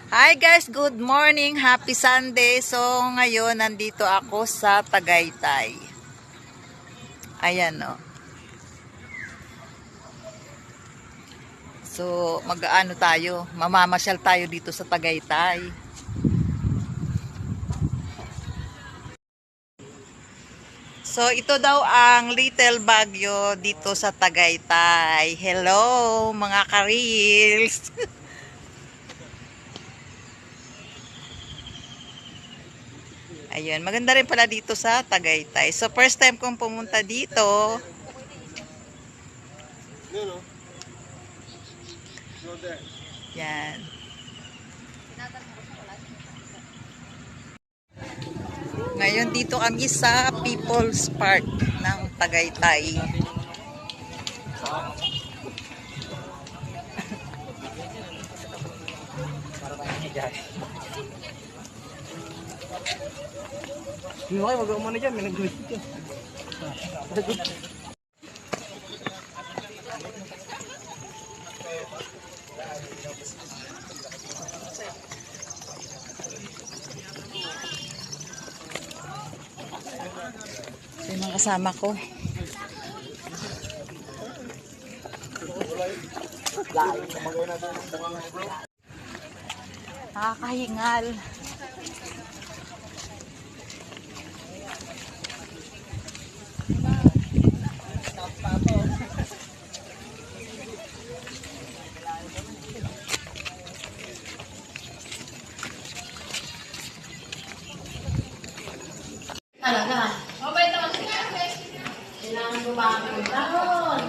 Hi guys, good morning. Happy Sunday. So ngayon nandito ako sa Tagaytay. Ayan o. So mag-aano tayo? Mamamasyal tayo dito sa Tagaytay. So ito daw ang Little Baguio dito sa Tagaytay. Hello mga ka-reels. Ayun, maganda rin pala dito sa Tagaytay. So first time kong pumunta dito. Yan. Ngayon dito kami sa People's Park ng Tagaytay. Hindi mo kayo mag-uwa muna dyan, may nag-gawin dyan. So, yung mga kasama ko. Nakakahingal. Talaga. Mabait naman siya. Kailangan gumamit ng dahon.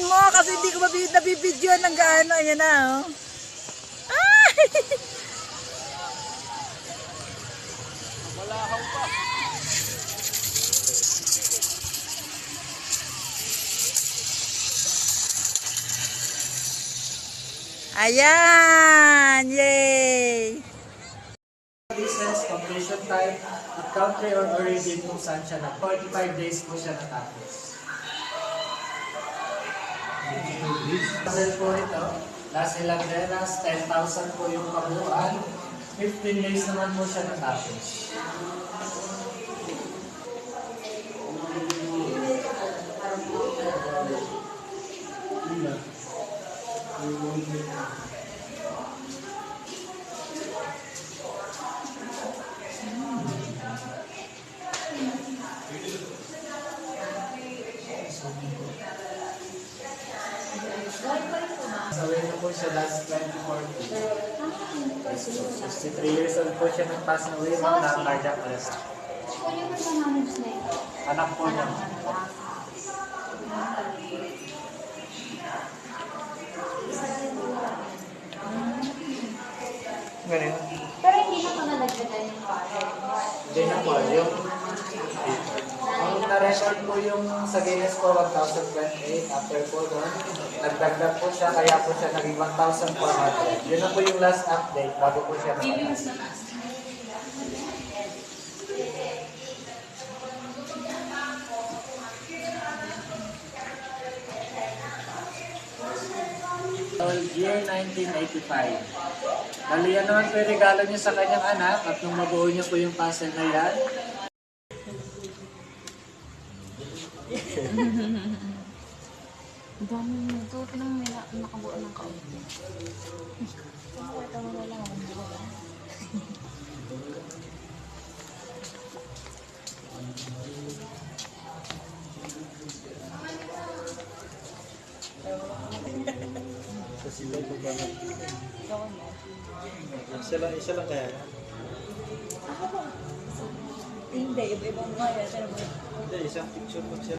Mo kasi hindi ko nabibidyoan ng gaano. Ayan na oh. Ay! Ayan! Yay! Distance, completion time, at country or origin kung saan siya na 45 days po siya natapos. Pasel po ito, Las Hilanderas, 10,000 po yung kabuuan, 15 days naman po siya natapos. Sawin na po siya last 2014. 63 years old po siya nang pass away ng cardiac arrest. Anak po niya. Ganun. Pero hindi na ko nalagdagan yung water. Hindi na po. Ang na-record po yung sa Guinness po 1028 after po doon. Nagdagdag po siya kaya po siya naging 1,400. Yun na po yung last update bago po siya nakalast. Year 1985. Bali yan naman po yung regalo niya sa kanyang anak at nung mabuo niya po yung puzzle na yan. Ang dami mo. Ito nang may nakabuo ng kaunti. Ito mo lang ang buo. Isa lang kaya? Hindi, iba-ibang mga yan. Hindi, isang picture mo siya.